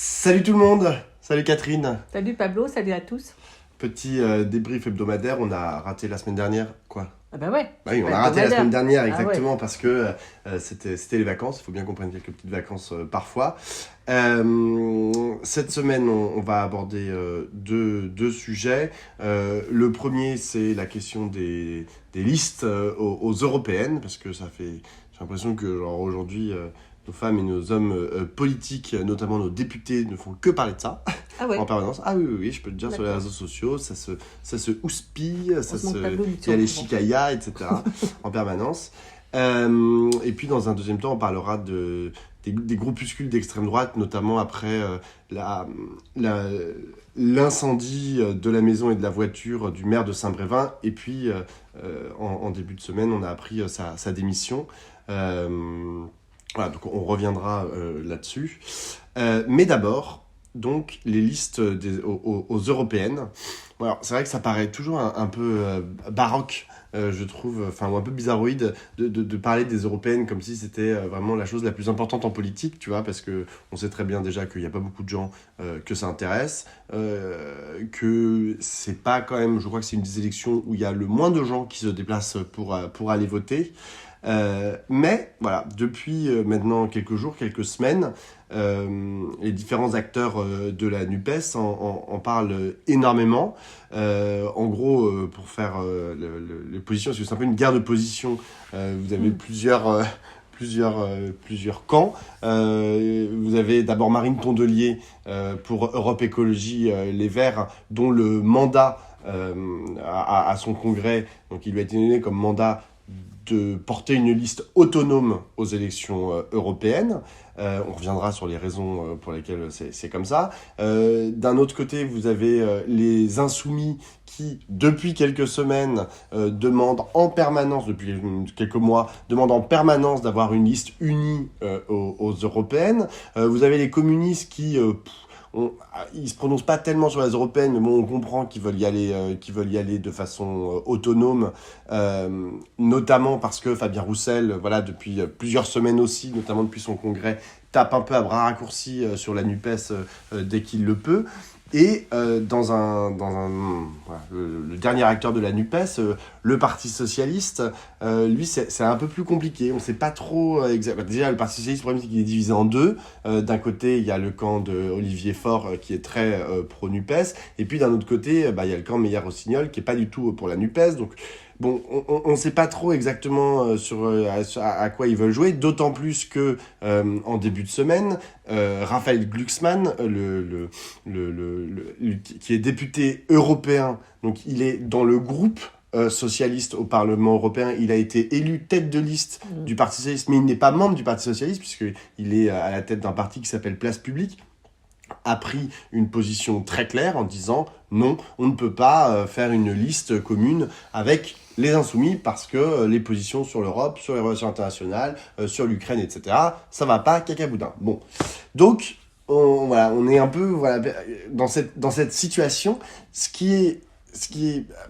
Salut tout le monde, salut Catherine. Salut Pablo, salut à tous. Petit débrief hebdomadaire, on a raté la semaine dernière. Quoi? Ah bah ouais. Bah oui, on Pas a raté la semaine dernière, Ah ouais. exactement, parce que c'était les vacances. Il faut bien qu'on prenne quelques petites vacances parfois. Cette semaine, on va aborder deux sujets. Le premier, c'est la question des listes aux européennes, parce que j'ai l'impression que genre, aujourd'hui, nos femmes et nos hommes politiques, notamment nos députés, ne font que parler de ça Ah ouais. en permanence. Ah oui, oui, oui, je peux te dire, sur les D'accord. réseaux sociaux, ça se houspille, Heureusement que Pablo nous il y tient a au les courant. chicayas, etc. en permanence. Et puis, dans un deuxième temps, on parlera des groupuscules d'extrême droite, notamment après la- l'incendie de la maison et de la voiture du maire de Saint-Brévin. Et puis, en début de semaine, on a appris sa démission. Voilà, donc on reviendra là-dessus. Mais d'abord, donc, les listes aux européennes. Bon, alors, c'est vrai que ça paraît toujours un peu baroque, je trouve, enfin, ou un peu bizarroïde de parler des européennes comme si c'était vraiment la chose la plus importante en politique, tu vois, parce que on sait très bien déjà qu'il n'y a pas beaucoup de gens que ça intéresse, que c'est pas quand même, je crois que c'est une des élections où il y a le moins de gens qui se déplacent pour aller voter. Mais voilà, depuis maintenant quelques jours, quelques semaines, les différents acteurs de la NUPES en parlent énormément. En gros, pour faire les positions, parce que c'est un peu une guerre de position, vous avez plusieurs camps. Vous avez d'abord Marine Tondelier pour Europe Écologie Les Verts, dont le mandat à son congrès, donc il lui a été donné comme mandat de porter une liste autonome aux élections européennes. On reviendra sur les raisons pour lesquelles c'est comme ça. D'un autre côté, vous avez les insoumis qui, depuis quelques semaines, demandent en permanence, depuis quelques mois, demandent en permanence d'avoir une liste unie aux européennes. Vous avez les communistes qui... ils se prononcent pas tellement sur les européennes, mais bon, on comprend qu'ils veulent y aller de façon autonome, notamment parce que Fabien Roussel, voilà, depuis plusieurs semaines aussi, notamment depuis son congrès, tape un peu à bras raccourcis sur la NUPES dès qu'il le peut. Et voilà, le dernier acteur de la NUPES, le Parti Socialiste, lui, c'est un peu plus compliqué. On ne sait pas trop exactement. Déjà, le Parti Socialiste, le problème, c'est qu'il est divisé en deux. D'un côté, il y a le camp de Olivier Faure qui est très pro-NUPES. Et puis, d'un autre côté, il y a le camp Meyer-Rossignol qui n'est pas du tout pour la NUPES. Donc, bon, on ne sait pas trop exactement à quoi ils veulent jouer, d'autant plus que en début de semaine, Raphaël Glucksmann, qui est député européen, donc il est dans le groupe socialiste au Parlement européen, il a été élu tête de liste du Parti socialiste, mais il n'est pas membre du Parti socialiste, puisqu'il est à la tête d'un parti qui s'appelle Place Publique, a pris une position très claire en disant non, on ne peut pas faire une liste commune avec les insoumis parce que les positions sur l'Europe, sur les relations internationales, sur l'Ukraine, etc., ça va pas, cacaboudin. Bon, donc on est un peu dans cette situation, ce qui est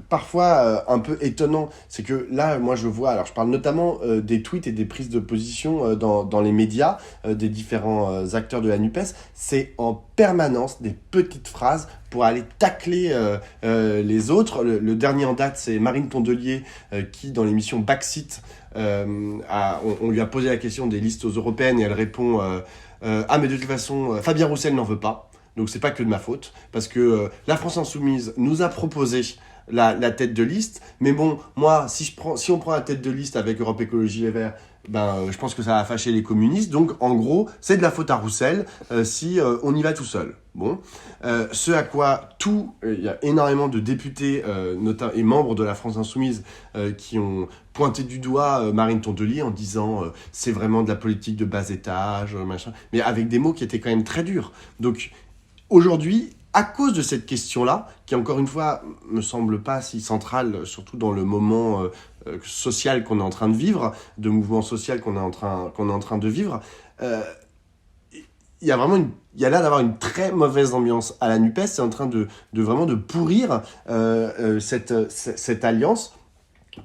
parfois un peu étonnant, c'est que là, moi je vois, alors je parle notamment des tweets et des prises de position dans les médias des différents acteurs de la NUPES, c'est en permanence des petites phrases pour aller tacler les autres. Le dernier en date, c'est Marine Tondelier qui, dans l'émission Backseat, on lui a posé la question des listes aux européennes et elle répond ah mais de toute façon, Fabien Roussel n'en veut pas. Donc c'est pas que de ma faute, parce que la France Insoumise nous a proposé la tête de liste, mais bon, moi, si on prend la tête de liste avec Europe Écologie Les Verts, je pense que ça va fâcher les communistes, donc en gros, c'est de la faute à Roussel si on y va tout seul. Bon, ce à quoi il y a énormément de députés et membres de la France Insoumise qui ont pointé du doigt Marine Tondelier en disant c'est vraiment de la politique de bas étage, machin, mais avec des mots qui étaient quand même très durs. Donc aujourd'hui, à cause de cette question-là, qui encore une fois me semble pas si centrale, surtout dans le moment social qu'on est en train de vivre, de mouvement social qu'on est en train de vivre, il y a l'air d'avoir une très mauvaise ambiance à la NUPES. C'est en train de vraiment de pourrir cette alliance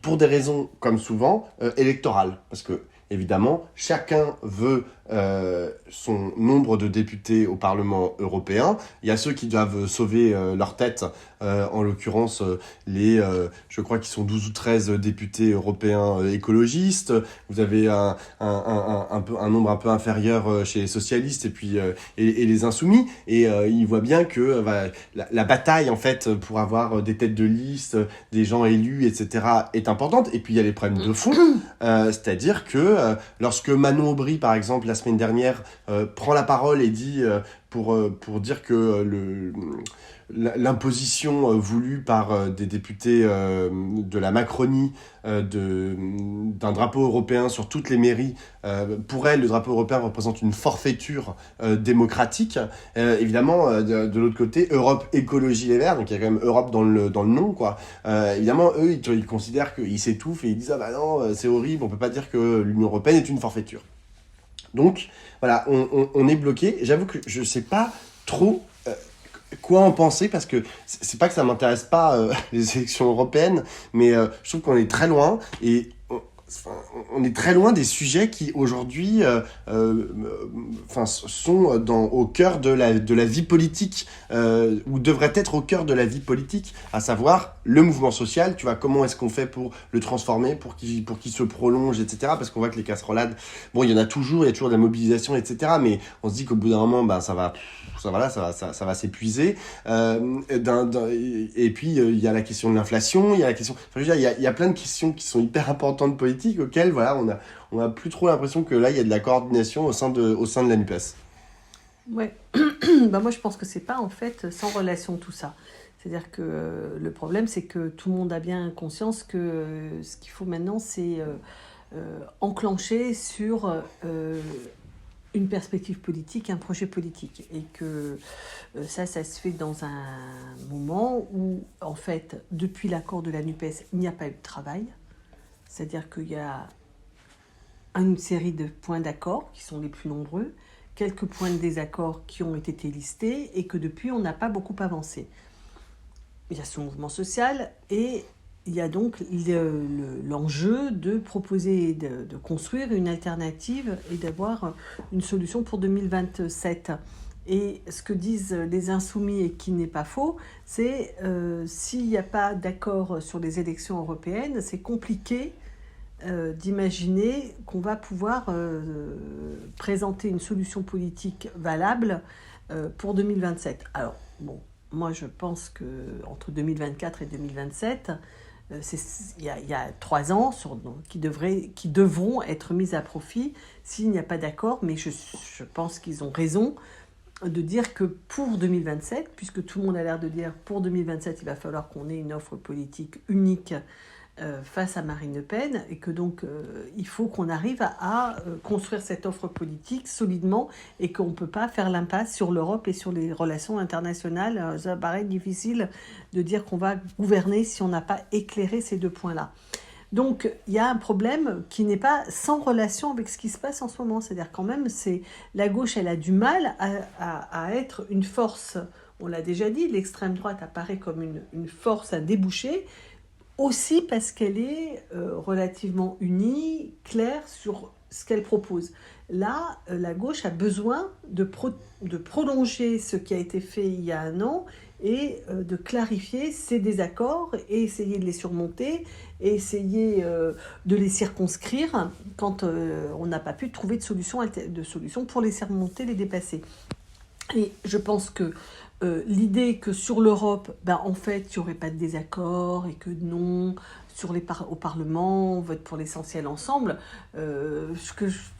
pour des raisons, comme souvent, électorales. Parce que, évidemment, chacun veut son nombre de députés au Parlement européen. Il y a ceux qui doivent sauver leur tête, en l'occurrence je crois qu'ils sont 12 ou 13 députés européens écologistes. Vous avez un nombre un peu inférieur chez les socialistes et les insoumis. Et ils voient bien que la bataille en fait pour avoir des têtes de liste, des gens élus, etc. est importante. Et puis il y a les problèmes de fond, c'est-à-dire que lorsque Manon Aubry, par exemple, la semaine dernière, prend la parole et dit pour dire que l'imposition voulue par des députés de la Macronie d'un drapeau européen sur toutes les mairies, pour elle, le drapeau européen représente une forfaiture démocratique. Évidemment, de l'autre côté, Europe Écologie Les Verts, donc il y a quand même Europe dans le nom, quoi. Évidemment, eux, ils considèrent qu'ils s'étouffent et ils disent « Ah bah non, c'est horrible, on peut pas dire que l'Union européenne est une forfaiture ». Donc, voilà, on est bloqué. J'avoue que je sais pas trop quoi en penser, parce que c'est pas que ça m'intéresse pas les élections européennes, mais je trouve qu'on est très loin, et on est très loin des sujets qui aujourd'hui sont au cœur de la vie politique, ou devraient être au cœur de la vie politique, à savoir le mouvement social. Tu vois, comment est-ce qu'on fait pour le transformer, pour qu'il se prolonge, etc. Parce qu'on voit que les casserolades, bon, il y a toujours de la mobilisation, etc. Mais on se dit qu'au bout d'un moment, ça va s'épuiser. Et puis il y a la question de l'inflation, il y a la question, enfin, je veux dire, il y a plein de questions qui sont hyper importantes politiques, auxquelles voilà, on a plus trop l'impression que là il y a de la coordination au sein de la NUPES. Ouais. Moi je pense que c'est pas en fait sans relation tout ça. C'est-à-dire que le problème c'est que tout le monde a bien conscience que ce qu'il faut maintenant c'est enclencher sur une perspective politique, un projet politique. Et que ça se fait dans un moment où, en fait, depuis l'accord de la NUPES, il n'y a pas eu de travail. C'est-à-dire qu'il y a une série de points d'accord qui sont les plus nombreux, quelques points de désaccord qui ont été listés, et que depuis, on n'a pas beaucoup avancé. Il y a ce mouvement social, et il y a donc l'enjeu de proposer, de construire une alternative et d'avoir une solution pour 2027. Et ce que disent les insoumis, et qui n'est pas faux, c'est s'il n'y a pas d'accord sur les élections européennes, c'est compliqué d'imaginer qu'on va pouvoir présenter une solution politique valable pour 2027. Alors, bon, moi je pense qu'entre 2024 et 2027, il y a 3 ans qui devront être mis à profit s'il n'y a pas d'accord, mais je pense qu'ils ont raison de dire que pour 2027, puisque tout le monde a l'air de dire pour 2027, il va falloir qu'on ait une offre politique unique face à Marine Le Pen, et que donc il faut qu'on arrive à construire cette offre politique solidement, et qu'on ne peut pas faire l'impasse sur l'Europe et sur les relations internationales. Ça paraît difficile de dire qu'on va gouverner si on n'a pas éclairé ces 2 points-là. Donc il y a un problème qui n'est pas sans relation avec ce qui se passe en ce moment. C'est-à-dire quand même, la gauche, elle a du mal à être une force. On l'a déjà dit, l'extrême droite apparaît comme une force à déboucher, aussi parce qu'elle est relativement unie, claire sur ce qu'elle propose. Là, la gauche a besoin de prolonger ce qui a été fait il y a 1 an, et de clarifier ses désaccords, et essayer de les surmonter, et essayer de les circonscrire quand on n'a pas pu trouver de solution pour les surmonter, les dépasser. Et je pense que l'idée que sur l'Europe, en fait, il n'y aurait pas de désaccord, et que non, au Parlement, on vote pour l'essentiel ensemble,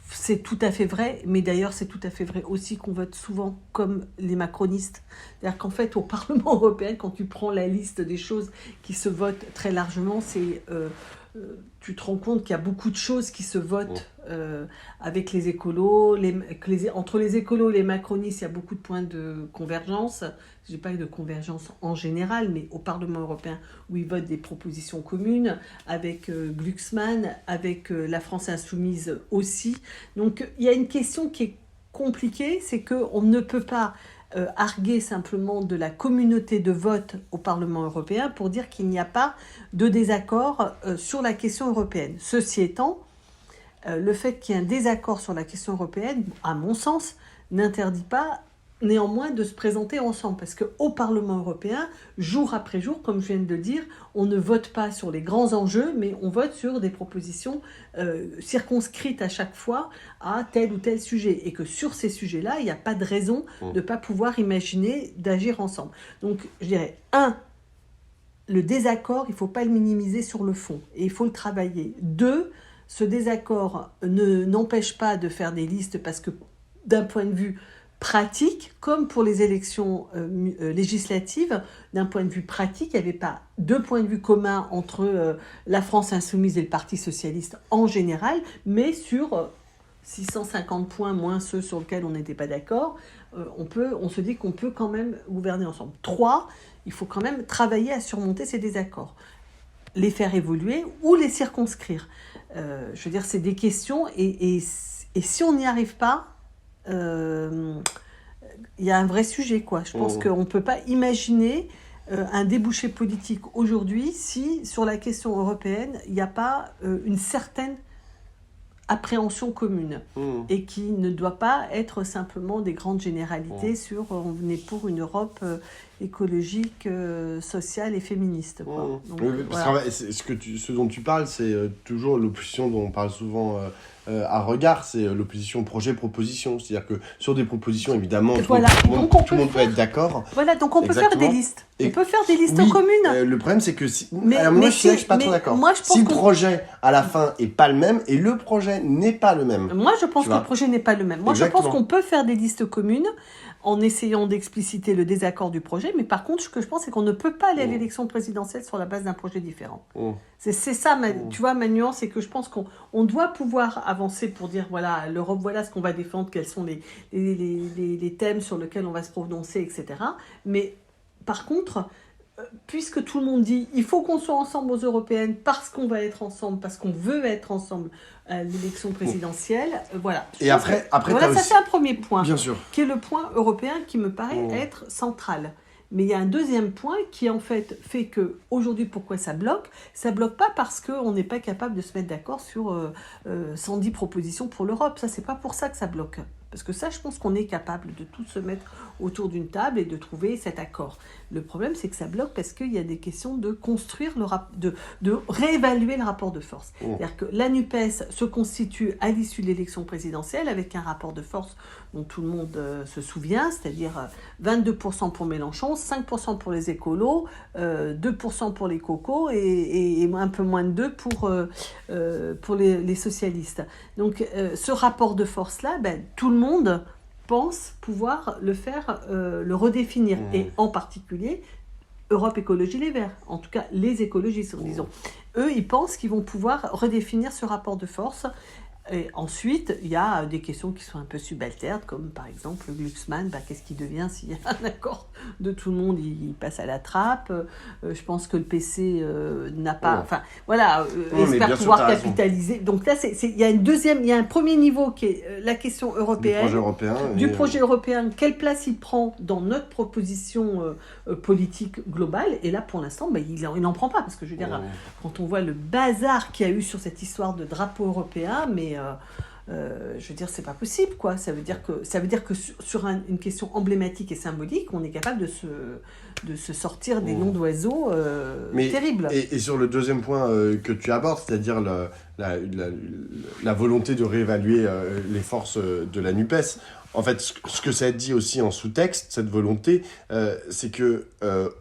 c'est tout à fait vrai, mais d'ailleurs c'est tout à fait vrai aussi qu'on vote souvent comme les macronistes. C'est-à-dire qu'en fait, au Parlement européen, quand tu prends la liste des choses qui se votent très largement, tu te rends compte qu'il y a beaucoup de choses qui se votent avec les écolos, entre les écolos et les macronistes, il y a beaucoup de points de convergence. Je n'ai pas eu de convergence en général, mais au Parlement européen, où ils votent des propositions communes, avec Glucksmann, avec la France insoumise aussi. Donc il y a une question qui est compliquée, c'est qu'on ne peut pas arguer simplement de la communauté de vote au Parlement européen pour dire qu'il n'y a pas de désaccord sur la question européenne. Ceci étant, le fait qu'il y ait un désaccord sur la question européenne, à mon sens, n'interdit pas néanmoins de se présenter ensemble. Parce qu'au Parlement européen, jour après jour, comme je viens de le dire, on ne vote pas sur les grands enjeux, mais on vote sur des propositions circonscrites à chaque fois à tel ou tel sujet. Et que sur ces sujets-là, il n'y a pas de raison de ne pas pouvoir imaginer d'agir ensemble. Donc, je dirais, le désaccord, il ne faut pas le minimiser sur le fond. Et il faut le travailler. 2, ce désaccord n'empêche pas de faire des listes parce que d'un point de vue pratique, comme pour les élections législatives, d'un point de vue pratique, il n'y avait pas 2 points de vue communs entre la France insoumise et le Parti socialiste en général, mais sur 650 points moins ceux sur lesquels on n'était pas d'accord, on se dit qu'on peut quand même gouverner ensemble. 3, il faut quand même travailler à surmonter ces désaccords, les faire évoluer ou les circonscrire. Je veux dire, c'est des questions, et si on n'y arrive pas, il y a un vrai sujet, quoi. Je pense qu'on ne peut pas imaginer un débouché politique aujourd'hui si, sur la question européenne, il n'y a pas une certaine appréhension commune et qui ne doit pas être simplement des grandes généralités sur on est pour une Europe écologique, sociale et féministe, quoi. Donc, voilà. Ce dont tu parles, c'est toujours l'opposition dont on parle souvent à regard, c'est l'opposition projet-proposition. C'est-à-dire que sur des propositions, évidemment, tout le monde peut être d'accord. Voilà, donc on peut faire des listes. On peut faire des listes communes. Le problème, c'est que moi, je suis pas trop d'accord. Si le projet, à la fin, n'est pas le même, et le projet n'est pas le même. Moi, je pense que le projet n'est pas le même. Moi, je pense qu'on peut faire des listes communes en essayant d'expliciter le désaccord du projet, mais par contre, ce que je pense, c'est qu'on ne peut pas aller à l'élection présidentielle sur la base d'un projet différent. C'est ça, tu vois, ma nuance, c'est que je pense qu'on doit pouvoir avancer pour dire, voilà, l'Europe, voilà ce qu'on va défendre, quels sont les thèmes sur lesquels on va se prononcer, etc. Mais par contre, puisque tout le monde dit, il faut qu'on soit ensemble aux européennes parce qu'on va être ensemble, parce qu'on veut être ensemble à l'élection présidentielle, voilà. Et après voilà, ça c'est un premier point, bien sûr, qui est le point européen qui me paraît être central. Mais il y a un deuxième point qui en fait que aujourd'hui, pourquoi ça bloque pas parce qu'on n'est pas capable de se mettre d'accord sur 110 propositions pour l'Europe. Ça, c'est pas pour ça que ça bloque. Parce que ça, je pense qu'on est capable de tous se mettre autour d'une table et de trouver cet accord. Le problème, c'est que ça bloque parce qu'il y a des questions de construire, de réévaluer le rapport de force. C'est-à-dire que la NUPES se constitue à l'issue de l'élection présidentielle avec un rapport de force dont tout le monde se souvient, c'est-à-dire 22% pour Mélenchon, 5% pour les écolos, 2% pour les cocos et un peu moins de 2% pour les socialistes. Donc ce rapport de force-là, tout le monde pense pouvoir le faire, le redéfinir. Et en particulier, Europe Écologie Les Verts, en tout cas les écologistes, disons. Eux, ils pensent qu'ils vont pouvoir redéfinir ce rapport de force. Et ensuite, il y a des questions qui sont un peu subalternes, comme par exemple le Glucksmann, qu'est-ce qui devient s'il y a un accord de tout le monde, il passe à la trappe. Je pense que le PC n'a pas... Enfin, voilà, espère pouvoir capitaliser. Donc là, il y a un premier niveau qui est la question européenne. Du projet européen. Quelle place il prend dans notre proposition politique globale. Et là, pour l'instant, il n'en prend pas. Parce que je veux dire, quand on voit le bazar qu'il y a eu sur cette histoire de drapeau européen, mais... je veux dire, c'est pas possible, quoi. Ça veut dire que sur une question emblématique et symbolique, on est capable de se sortir des noms d'oiseaux terribles. Et sur le deuxième point que tu abordes, c'est-à-dire la volonté de réévaluer les forces de la NUPES, en fait, ce que ça dit aussi en sous-texte, cette volonté, c'est que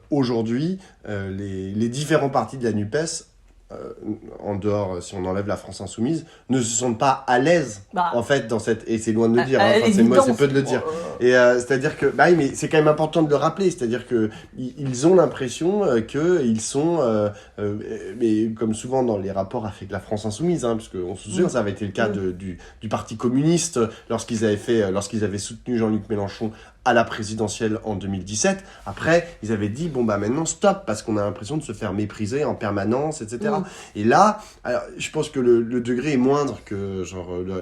aujourd'hui, les différents partis de la NUPES, en dehors, si on enlève la France Insoumise, ne se sentent pas à l'aise en fait dans cette, et c'est loin de le dire, c'est peu de le dire, et c'est-à-dire que mais c'est quand même important de le rappeler, c'est-à-dire que ils ont l'impression que ils sont mais comme souvent dans les rapports avec la France Insoumise, parce qu'on se souvient, ça avait été le cas du Parti communiste lorsqu'ils avaient soutenu Jean-Luc Mélenchon à la présidentielle en 2017. Après, ils avaient dit, maintenant stop, parce qu'on a l'impression de se faire mépriser en permanence, etc. Et là, alors, je pense que le degré est moindre que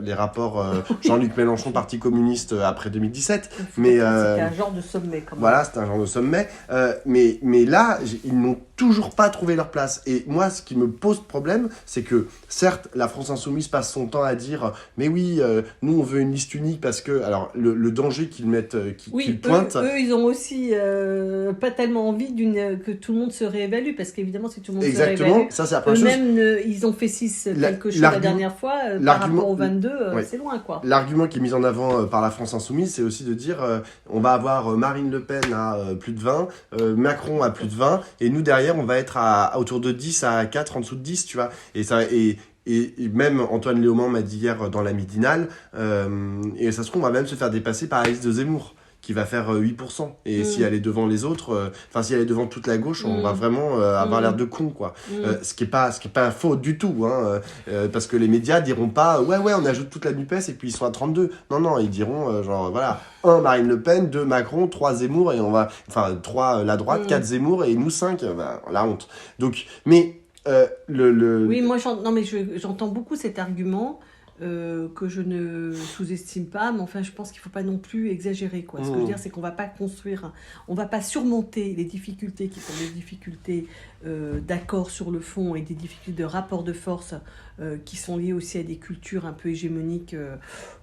les rapports Jean-Luc Mélenchon, Parti communiste après 2017. Mais c'était un genre de sommet, quand même. Voilà, c'était un genre de sommet. Mais là, ils n'ont toujours pas trouvé leur place. Et moi, ce qui me pose problème, c'est que, certes, la France Insoumise passe son temps à dire « Mais oui, nous, on veut une liste unique parce que... » Alors, le danger qu'ils mettent, qu'ils pointent... Eux, ils ont aussi pas tellement envie que tout le monde se réévalue, parce qu'évidemment, si tout le monde se réévalue... ça, c'est la première chose. Eux-mêmes, ils ont fait 6 quelque chose la dernière fois, par rapport aux 22, c'est loin, quoi. L'argument qui est mis en avant par la France Insoumise, c'est aussi de dire on va avoir Marine Le Pen à plus de 20, Macron à plus de 20, et nous, derrière, on va être autour de 10 à 4, en dessous de 10, tu vois. Et même Antoine Léaumont m'a dit hier dans la midinale, et ça se trouve, on va même se faire dépasser par Alice de Zemmour, qui va faire 8%. Et si elle est devant les autres, si elle est devant toute la gauche, on va vraiment avoir l'air de con, quoi. Ce qui est pas faux du tout, hein, parce que les médias diront pas, ouais, on ajoute toute la NUPES et puis ils sont à 32. Non, ils diront, voilà, 1 Marine Le Pen, 2 Macron, 3 Zemmour, et 3 la droite, 4 Zemmour, et nous 5, la honte. Donc, mais Oui, moi, j'entends beaucoup cet argument, que je ne sous-estime pas, mais enfin, je pense qu'il ne faut pas non plus exagérer, quoi. Ce que je veux dire, c'est qu'on ne va pas construire, on ne va pas surmonter les difficultés qui sont des difficultés d'accord sur le fond et des difficultés de rapport de force qui sont liées aussi à des cultures un peu hégémoniques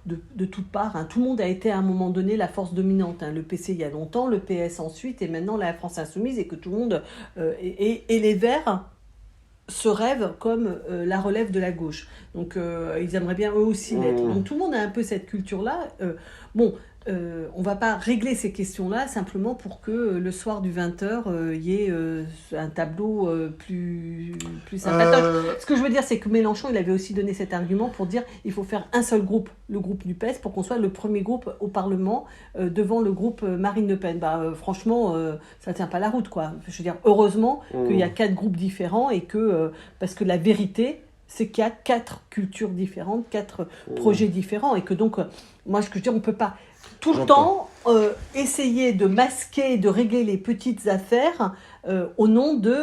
de toutes parts. Hein. Tout le monde a été à un moment donné la force dominante. Hein. Le PC il y a longtemps, le PS ensuite, et maintenant la France Insoumise, et que tout le monde... et les Verts se rêvent comme la relève de la gauche. Donc, ils aimeraient bien eux aussi l'être. Donc, tout le monde a un peu cette culture-là. On ne va pas régler ces questions-là simplement pour que le soir du 20h, il y ait un tableau plus sympatoche. Ce que je veux dire, c'est que Mélenchon, il avait aussi donné cet argument pour dire qu'il faut faire un seul groupe, le groupe NUPES, pour qu'on soit le premier groupe au Parlement devant le groupe Marine Le Pen. Franchement, ça ne tient pas la route, quoi. Je veux dire, heureusement qu'il y a 4 groupes différents et que, parce que la vérité, c'est qu'il y a 4 cultures différentes, 4 projets différents, et que donc, moi, ce que je veux dire, on ne peut pas tout le temps essayer de masquer, de régler les petites affaires au nom de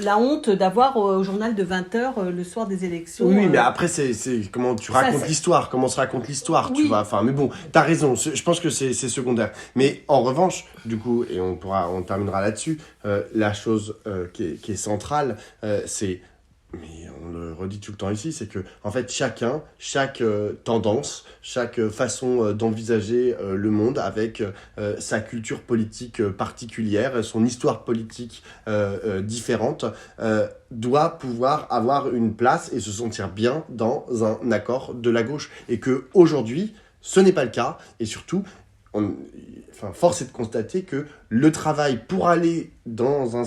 la honte d'avoir au journal de 20h le soir des élections. Oui, mais après, c'est comment tu racontes l'histoire, comment se raconte l'histoire, tu vois. Enfin, mais bon, t'as raison, je pense que c'est secondaire. Mais en revanche, du coup, et on terminera là-dessus, la chose qui est centrale, c'est... Mais on le redit tout le temps ici, c'est que en fait chaque tendance, chaque façon d'envisager le monde avec sa culture politique particulière, son histoire politique différente, doit pouvoir avoir une place et se sentir bien dans un accord de la gauche. Et que aujourd'hui, ce n'est pas le cas, et surtout, force est de constater que le travail pour aller dans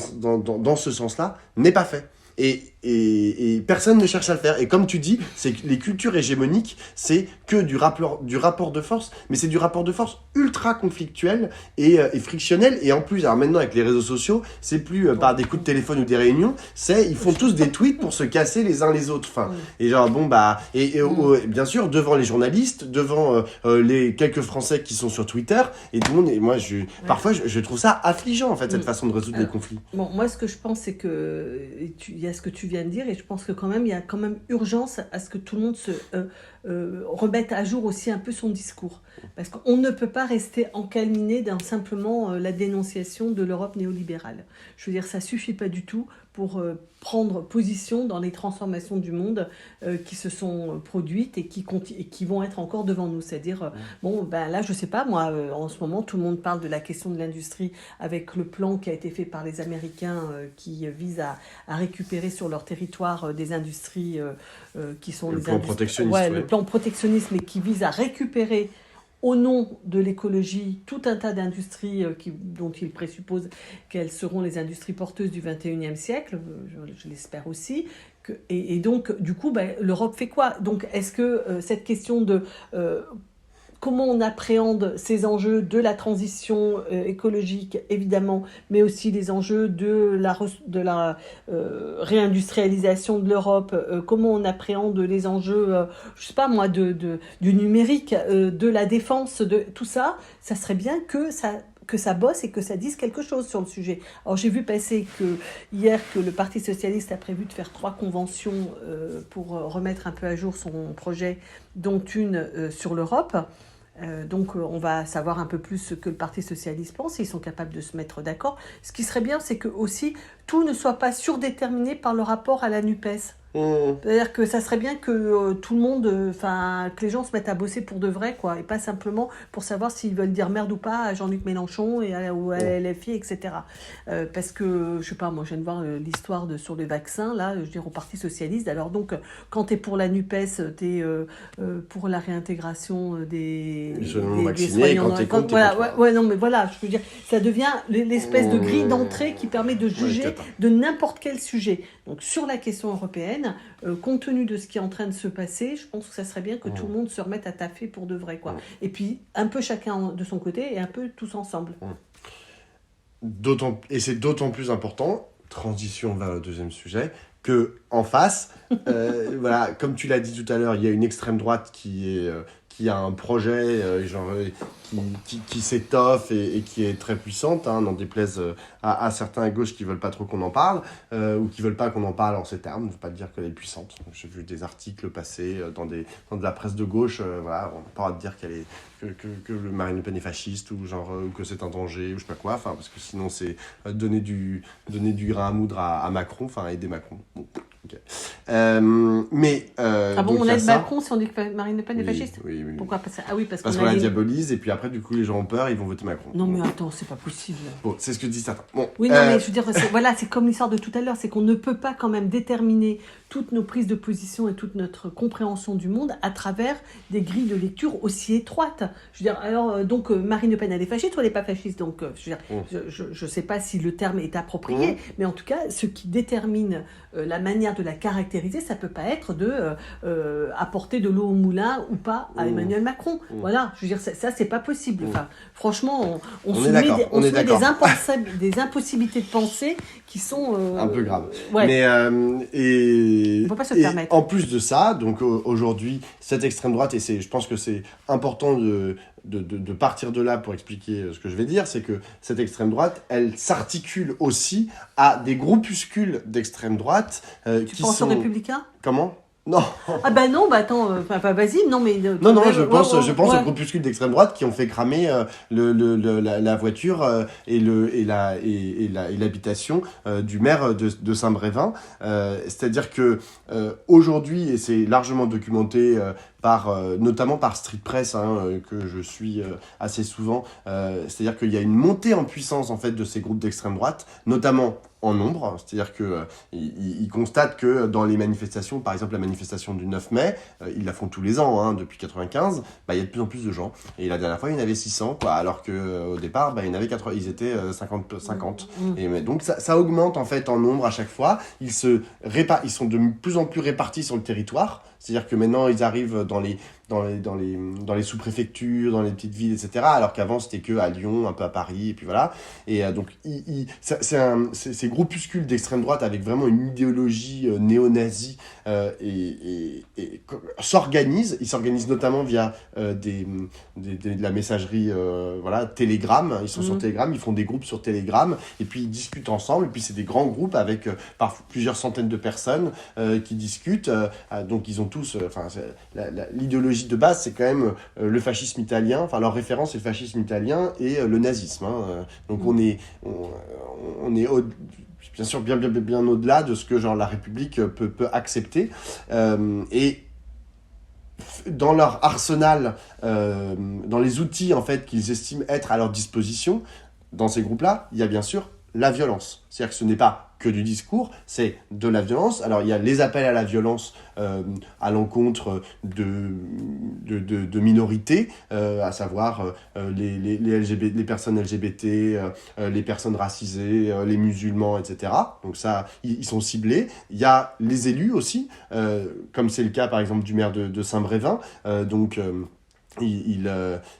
ce sens-là n'est pas fait. Et personne ne cherche à le faire. Et comme tu dis, c'est que les cultures hégémoniques, c'est que du rapport de force, mais c'est du rapport de force ultra conflictuel et frictionnel. Et en plus, alors maintenant avec les réseaux sociaux, c'est plus par des coups de téléphone ou des réunions, ils font tous des tweets pour se casser les uns les autres. Et genre bien sûr devant les journalistes, devant les quelques Français qui sont sur Twitter et tout le monde. Et moi, parfois, je trouve ça affligeant en fait cette façon de résoudre les conflits. Bon, moi, ce que je pense, c'est que il y a ce que tu viens de dire, et je pense que quand même il y a quand même urgence à ce que tout le monde se remette à jour aussi un peu son discours, parce qu'on ne peut pas rester encalminé dans simplement la dénonciation de l'Europe néolibérale. Je veux dire, ça suffit pas du tout pour prendre position dans les transformations du monde qui se sont produites et qui vont être encore devant nous. C'est-à-dire, là, je sais pas, moi, en ce moment, tout le monde parle de la question de l'industrie avec le plan qui a été fait par les Américains qui vise à récupérer sur leur territoire des industries qui sont le plan protectionniste. Le plan protectionniste, mais qui vise à récupérer au nom de l'écologie, tout un tas d'industries dont il présuppose qu'elles seront les industries porteuses du 21e siècle, je l'espère aussi. Et donc, du coup, l'Europe fait quoi ? Donc, est-ce que cette question de comment on appréhende ces enjeux de la transition écologique, évidemment, mais aussi les enjeux de la réindustrialisation de l'Europe, comment on appréhende les enjeux, je sais pas moi, du numérique, de la défense, de tout ça, ça serait bien que ça bosse et que ça dise quelque chose sur le sujet. Alors j'ai vu passer hier que le Parti socialiste a prévu de faire 3 conventions pour remettre un peu à jour son projet, dont une sur l'Europe. Donc on va savoir un peu plus ce que le Parti socialiste pense, ils sont capables de se mettre d'accord. Ce qui serait bien, c'est que aussi tout ne soit pas surdéterminé par le rapport à la NUPES. C'est-à-dire que ça serait bien que tout le monde, que les gens se mettent à bosser pour de vrai, quoi, et pas simplement pour savoir s'ils veulent dire merde ou pas à Jean-Luc Mélenchon ou à LFI, etc. Parce que, je sais pas, moi je viens de voir l'histoire sur les vaccins, là, je veux dire au Parti Socialiste. Alors donc, quand t'es pour la NUPES, t'es pour la réintégration des soignants. Non, mais voilà, je veux dire, ça devient l'espèce de grille d'entrée qui permet de juger de n'importe quel sujet. Donc sur la question européenne, compte tenu de ce qui est en train de se passer, je pense que ça serait bien que tout le monde se remette à taffer pour de vrai, quoi. Et puis un peu chacun de son côté et un peu tous ensemble. Et c'est d'autant plus important, transition vers le deuxième sujet, que en face, voilà, comme tu l'as dit tout à l'heure, il y a une extrême droite qui a un projet qui s'étoffe et qui est très puissante, n'en déplaise à certains à gauche qui veulent pas trop qu'on en parle, ou qui veulent pas qu'on en parle en ces termes. Je ne veux pas dire qu'elle est puissante. J'ai vu des articles passer dans de la presse de gauche, voilà, on n'a pas le droit de dire que Marine Le Pen est fasciste ou que c'est un danger ou je sais pas quoi, parce que sinon c'est donner du grain à moudre à Macron, aider Macron. Bon. Okay. On aide Macron si on dit que Marine Le Pen est fasciste ? Oui. Pourquoi ? Parce qu'on la diabolise et puis après du coup les gens ont peur, ils vont voter Macron. Non mais attends, c'est pas possible. Bon, c'est ce que disent certains. Bon, oui, non mais je veux dire, c'est comme l'histoire de tout à l'heure, c'est qu'on ne peut pas quand même déterminer toutes nos prises de position et toute notre compréhension du monde à travers des grilles de lecture aussi étroites. Je veux dire, alors donc Marine Le Pen elle est fasciste ou elle n'est pas fasciste ? Donc je sais pas si le terme est approprié, mais en tout cas ce qui détermine la manière de la caractériser, ça peut pas être de apporter de l'eau au moulin ou pas à Emmanuel Macron. Voilà, je veux dire, ça c'est pas possible. Franchement, on se met des impossibilités de pensée qui sont un peu graves. Ouais. Mais on peut pas se le permettre. En plus de ça, donc aujourd'hui, cette extrême droite, et je pense que c'est important de partir de là pour expliquer ce que je vais dire, c'est que cette extrême droite, elle s'articule aussi à des groupuscules d'extrême droite tu penses aux Républicains ? Comment ? Non. Ah bah non, attends, vas-y, non mais... je pense aux groupuscules d'extrême droite qui ont fait cramer la voiture et l'habitation du maire de Saint-Brévin. C'est-à-dire que aujourd'hui, et c'est largement documenté notamment par Street Press, que je suis assez souvent, c'est-à-dire qu'il y a une montée en puissance en fait de ces groupes d'extrême droite, notamment en nombre, c'est-à-dire qu'ils constatent que dans les manifestations, par exemple la manifestation du 9 mai, ils la font tous les ans, depuis 95, il y a de plus en plus de gens. Et la dernière fois, il y en avait 600, alors qu'au départ, il y en avait 80, ils étaient 50. Et donc ça augmente en fait en nombre à chaque fois. Ils sont de plus en plus répartis sur le territoire, c'est-à-dire que maintenant ils arrivent dans les sous-préfectures, dans les petites villes, etc. Alors qu'avant, c'était que à Lyon, un peu à Paris, et puis voilà. Et donc, ces groupuscules d'extrême droite avec vraiment une idéologie néo-nazie s'organisent. Ils s'organisent notamment via de la messagerie Telegram. Ils sont sur Telegram, ils font des groupes sur Telegram, et puis ils discutent ensemble. Et puis, c'est des grands groupes avec plusieurs centaines de personnes qui discutent. Donc, ils ont tous... l'idéologie de base, c'est quand même le fascisme italien, leur référence c'est le fascisme italien et le nazisme. Donc on est bien sûr bien au-delà de ce que la République peut accepter. Et dans leur arsenal, dans les outils en fait qu'ils estiment être à leur disposition, dans ces groupes-là, il y a bien sûr la violence. C'est-à-dire que ce n'est pas que du discours, c'est de la violence. Alors il y a les appels à la violence à l'encontre de minorités, à savoir les personnes LGBT, les personnes racisées, les musulmans, etc. Donc ça, ils sont ciblés. Il y a les élus aussi, comme c'est le cas par exemple du maire de Saint-Brévin. Il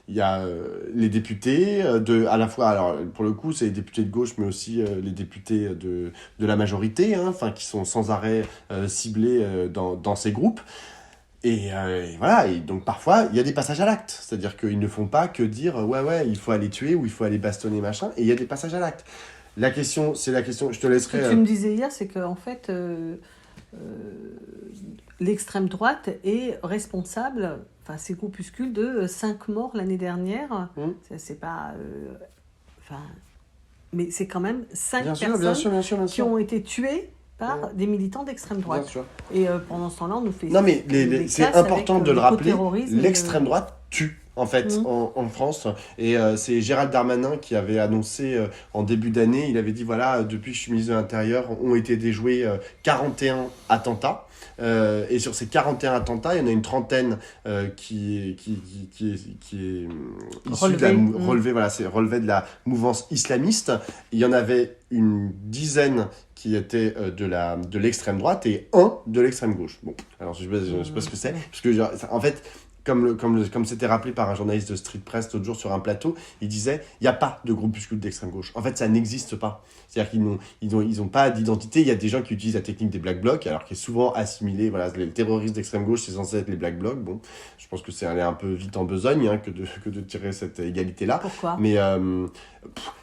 y a les députés à la fois, alors pour le coup c'est les députés de gauche mais aussi les députés de la majorité, qui sont sans arrêt ciblés dans ces groupes. Et voilà, et donc parfois il y a des passages à l'acte, c'est-à-dire qu'ils ne font pas que dire ouais il faut aller tuer ou il faut aller bastonner machin, et il y a des passages à l'acte. La question, je te laisserai... Ce que tu me disais hier, c'est qu'en fait l'extrême droite est responsable, ces groupuscules de 5 morts l'année dernière. C'est pas... mais c'est quand même 5 personnes qui ont été tuées par des militants d'extrême droite. Bien sûr. Et pendant ce temps-là, on nous fait... Non, mais c'est important de le rappeler, l'extrême droite tue, en fait, en France. Et c'est Gérald Darmanin qui avait annoncé en début d'année, il avait dit, voilà, depuis que je suis ministre de l'Intérieur, ont été déjoués 41 attentats. Et sur ces 41 attentats, il y en a une trentaine qui est issue relevé de la mouvance islamiste. Il y en avait une dizaine qui étaient de l'extrême droite et un de l'extrême gauche. Bon, alors je sais pas ce que c'est, parce que en fait, comme c'était rappelé par un journaliste de Street Press l'autre jour sur un plateau, il disait il n'y a pas de groupuscule d'extrême gauche. En fait, ça n'existe pas. C'est-à-dire qu'ils n'ont pas d'identité. Il y a des gens qui utilisent la technique des Black Blocs, alors qui est souvent assimilée. Voilà, les terroristes d'extrême gauche, c'est censé être les Black Blocs. Bon, je pense que c'est aller un peu vite en besogne que de tirer cette égalité-là. Pourquoi ? Mais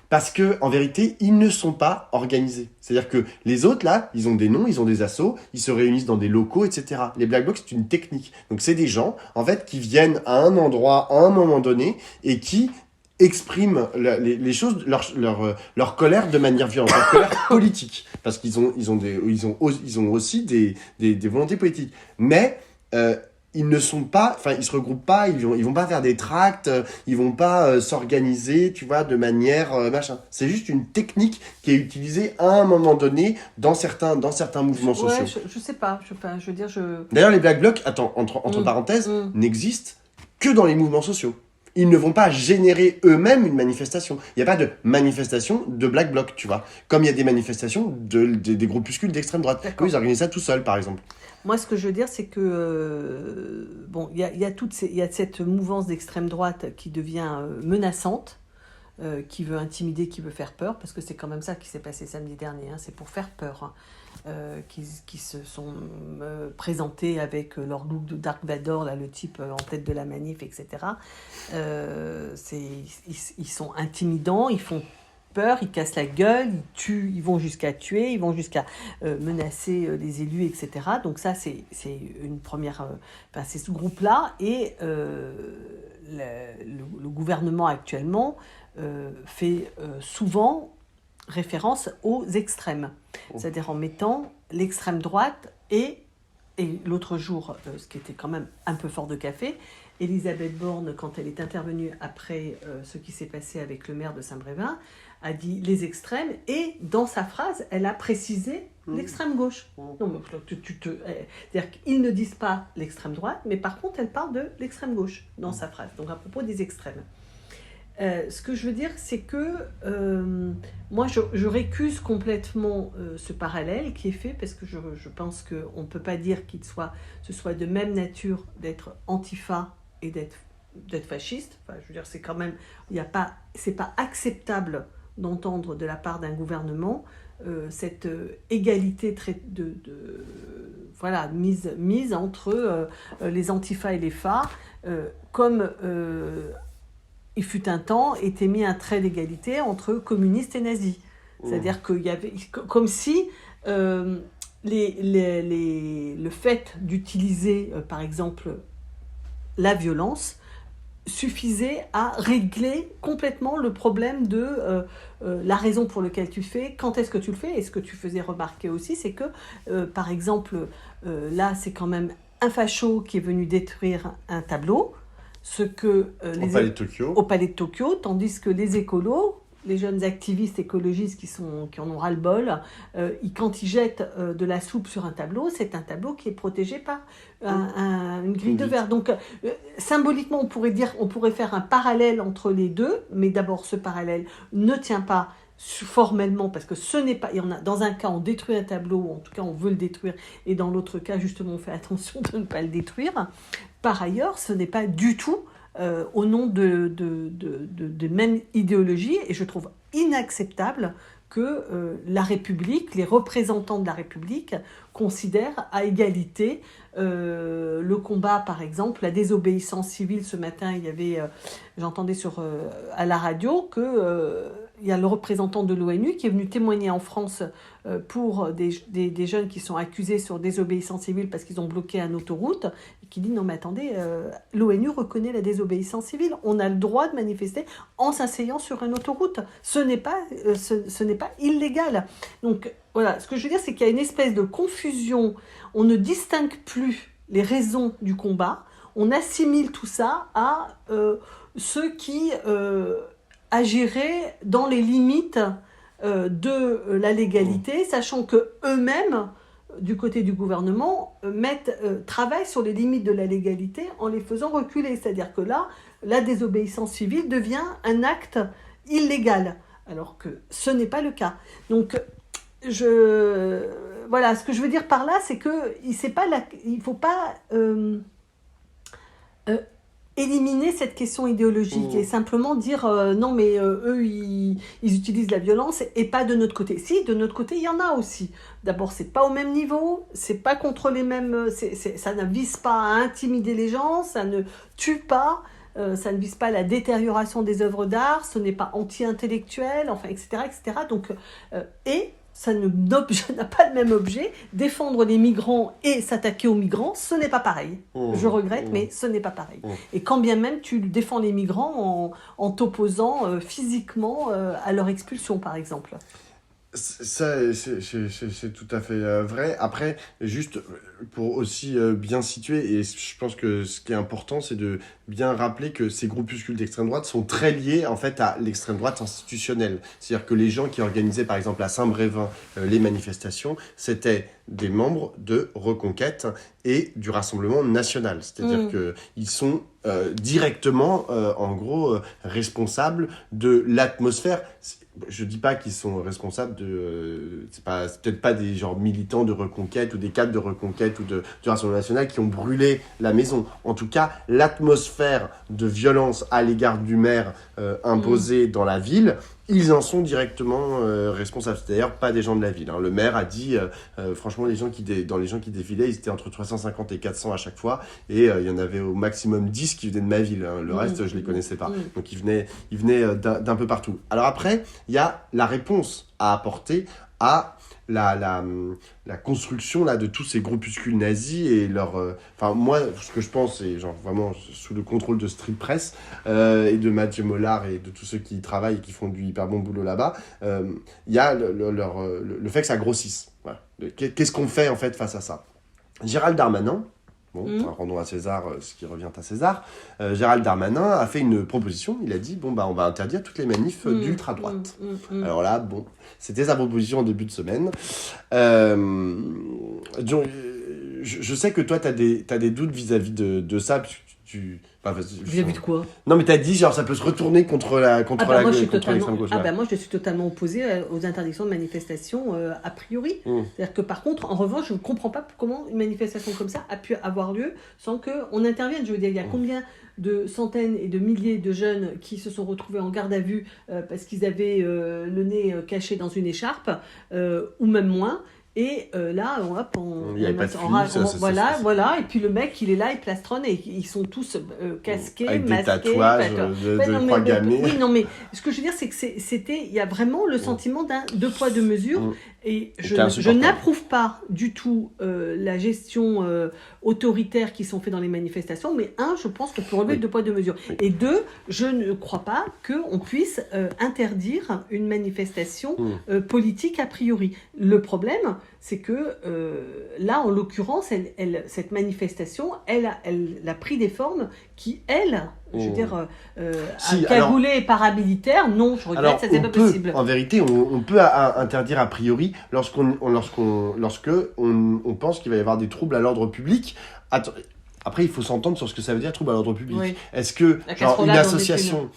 parce que en vérité, ils ne sont pas organisés. C'est-à-dire que les autres, là, ils ont des noms, ils ont des assos, ils se réunissent dans des locaux, etc. Les Black Blocs, c'est une technique. Donc, c'est des gens, en fait, qui viennent à un endroit, à un moment donné, et qui expriment les choses, leur colère de manière violente, leur colère politique. Parce qu'ils ont aussi des volontés politiques. Mais... ils ne sont pas, ils se regroupent pas, ils vont pas faire des tracts, ils vont pas s'organiser, tu vois, de manière machin. C'est juste une technique qui est utilisée à un moment donné dans certains mouvements sociaux. Je sais pas, je veux dire, D'ailleurs, les Black Blocs, entre parenthèses, n'existent que dans les mouvements sociaux. Ils ne vont pas générer eux-mêmes une manifestation. Il n'y a pas de manifestation de Black Bloc, tu vois. Comme il y a des manifestations des groupuscules d'extrême droite. Eux, ils organisent ça tout seuls, par exemple. Moi, ce que je veux dire, c'est que il y a cette mouvance d'extrême droite qui devient menaçante, qui veut intimider, qui veut faire peur, parce que c'est quand même ça qui s'est passé samedi dernier. C'est pour faire peur, qui se sont présentés avec leur look de Dark Vador, là, le type en tête de la manif, etc. Ils sont intimidants, ils font peur, ils cassent la gueule, ils tuent, ils vont jusqu'à tuer, ils vont jusqu'à menacer les élus, etc. Donc ça, c'est une première... c'est ce groupe-là. Et le gouvernement actuellement fait souvent référence aux extrêmes. C'est-à-dire en mettant l'extrême droite et l'autre jour, ce qui était quand même un peu fort de café, Elisabeth Borne, quand elle est intervenue après ce qui s'est passé avec le maire de Saint-Brévin, a dit les extrêmes, et dans sa phrase, elle a précisé l'extrême gauche. Non, mais c'est-à-dire qu'ils ne disent pas l'extrême droite, mais par contre, elle parle de l'extrême gauche dans sa phrase, donc à propos des extrêmes. Ce que je veux dire, c'est que moi, je récuse complètement ce parallèle qui est fait, parce que je pense qu'on ne peut pas dire ce soit de même nature d'être antifa et d'être fasciste. Je veux dire, c'est quand même... c'est pas acceptable d'entendre de la part d'un gouvernement cette égalité mise entre les antifas et les FA, comme il fut un temps, était mis un trait d'égalité entre communistes et nazis. C'est-à-dire qu'il y avait... Comme si le fait d'utiliser, par exemple, la violence suffisait à régler complètement le problème de la raison pour laquelle tu le fais, quand est-ce que tu le fais. Et ce que tu faisais remarquer aussi, c'est que, par exemple, là, c'est quand même un facho qui est venu détruire un tableau, au Palais de Tokyo, tandis que les écolos, les jeunes activistes écologistes qui en ont ras-le-bol, quand ils jettent de la soupe sur un tableau, c'est un tableau qui est protégé par une grille de verre. Donc, symboliquement, on pourrait faire un parallèle entre les deux, mais d'abord, ce parallèle ne tient pas formellement, parce que ce n'est pas... Dans un cas, on détruit un tableau, ou en tout cas, on veut le détruire, et dans l'autre cas, justement, on fait attention de ne pas le détruire. Par ailleurs, ce n'est pas du tout au nom de même idéologie, et je trouve inacceptable que la République, les représentants de la République considèrent à égalité le combat, par exemple, la désobéissance civile. Ce matin, j'entendais à la radio il y a le représentant de l'ONU qui est venu témoigner en France pour des jeunes qui sont accusés sur désobéissance civile parce qu'ils ont bloqué une autoroute, qui dit non mais attendez, l'ONU reconnaît la désobéissance civile. On a le droit de manifester en s'asseyant sur une autoroute. Ce n'est pas illégal. Donc voilà, ce que je veux dire, c'est qu'il y a une espèce de confusion. On ne distingue plus les raisons du combat. On assimile tout ça à ceux qui agiraient dans les limites de la légalité, sachant que eux-mêmes, du côté du gouvernement, travaillent sur les limites de la légalité en les faisant reculer. C'est-à-dire que là, la désobéissance civile devient un acte illégal, alors que ce n'est pas le cas. Donc, voilà, ce que je veux dire par là, c'est qu'il ne faut pas éliminer cette question idéologique et simplement dire non mais eux ils utilisent la violence et pas de notre côté. Si, de notre côté il y en a aussi. D'abord c'est pas au même niveau, c'est pas contre les mêmes, ça ne vise pas à intimider les gens, ça ne tue pas, ça ne vise pas la détérioration des œuvres d'art, ce n'est pas anti-intellectuel, enfin etc. Donc ça n'a pas le même objet. Défendre les migrants et s'attaquer aux migrants, ce n'est pas pareil. Je regrette, mais ce n'est pas pareil. Et quand bien même tu défends les migrants en t'opposant physiquement à leur expulsion, par exemple. Ça, c'est tout à fait vrai. Après, juste pour aussi bien situer, et je pense que ce qui est important, c'est de bien rappeler que ces groupuscules d'extrême droite sont très liés en fait à l'extrême droite institutionnelle. C'est-à-dire que les gens qui organisaient par exemple à Saint-Brévin les manifestations, c'était des membres de Reconquête et du Rassemblement national. C'est-à-dire qu'ils sont directement, en gros, responsables de l'atmosphère. Je dis pas qu'ils sont responsables c'est peut-être pas des genre militants de Reconquête ou des cadres de Reconquête ou du Rassemblement national qui ont brûlé la maison. En tout cas, l'atmosphère de violence à l'égard du maire imposée dans la ville, ils en sont directement responsables. C'est d'ailleurs pas des gens de la ville. Hein. Le maire a dit, franchement, dans les gens qui défilaient, ils étaient entre 350 et 400 à chaque fois. Et il y en avait au maximum 10 qui venaient de ma ville. Hein. Le reste, je les connaissais pas. Donc ils venaient d'un peu partout. Alors après, il y a la réponse à apporter à la construction là, de tous ces groupuscules nazis et leur... Enfin, moi, ce que je pense, c'est genre vraiment sous le contrôle de Street Press et de Mathieu Mollard et de tous ceux qui y travaillent et qui font du hyper bon boulot là-bas, il y a le fait que ça grossisse. Voilà. Qu'est-ce qu'on fait en fait face à ça ? Gérald Darmanin, rendons à César ce qui revient à César, Gérald Darmanin a fait une proposition, il a dit, on va interdire toutes les manifs d'ultra-droite. Alors là, c'était sa proposition en début de semaine. Je sais que toi, t'as des doutes vis-à-vis de ça, puisque Vis-à-vis de quoi ? Non, mais t'as dit, genre, ça peut se retourner contre l'extrême gauche. Moi, je suis totalement opposée aux interdictions de manifestation a priori. C'est-à-dire que, par contre, en revanche, je ne comprends pas comment une manifestation comme ça a pu avoir lieu sans qu'on intervienne. Je veux dire, il y a combien de centaines et de milliers de jeunes qui se sont retrouvés en garde à vue parce qu'ils avaient le nez caché dans une écharpe, ou même moins. Et là, voilà, et puis le mec, il est là, il plastronne, et ils sont tous casqués, avec masqués. Des tatouages de croix gammée. Oui, non, mais ce que je veux dire, c'est que il y a vraiment le sentiment d'un deux poids, deux mesures, et je n'approuve pas du tout la gestion autoritaire qui sont faits dans les manifestations, mais je pense qu'on peut relever le deux poids, deux mesures. Et deux, je ne crois pas qu'on puisse interdire une manifestation politique a priori. Le problème, c'est que là, en l'occurrence, cette manifestation, elle a pris des formes qui, je veux dire, cagoulées et paramilitaires, non, je regrette, ça c'est pas possible. En vérité, on peut interdire a priori lorsque on pense qu'il va y avoir des troubles à l'ordre public. Après, il faut s'entendre sur ce que ça veut dire, trouble à l'ordre public. Oui. Est-ce que une association...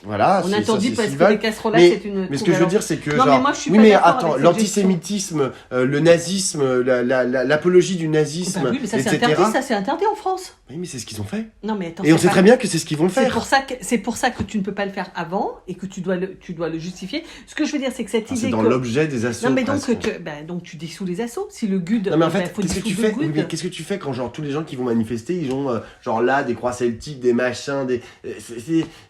Voilà, on interdit parce que les casseroles-là, c'est une... Mais ce que je veux dire, c'est que... l'antisémitisme, le nazisme, l'apologie du nazisme, oui, mais ça, etc. c'est interdit en France. Oui, mais c'est ce qu'ils ont fait. Non, mais attends, et on sait très bien que c'est ce qu'ils vont faire. C'est pour ça que tu ne peux pas le faire avant et que tu dois le justifier. Ce que je veux dire, c'est que cette idée... C'est dans l'objet des assauts. Non, mais donc tu dissous les assauts. Si le GUD... Non, mais en fait, qu'est-ce que tu fais quand genre tous les gens qui vont manifester, ils ont genre là des croix celtiques, des machins,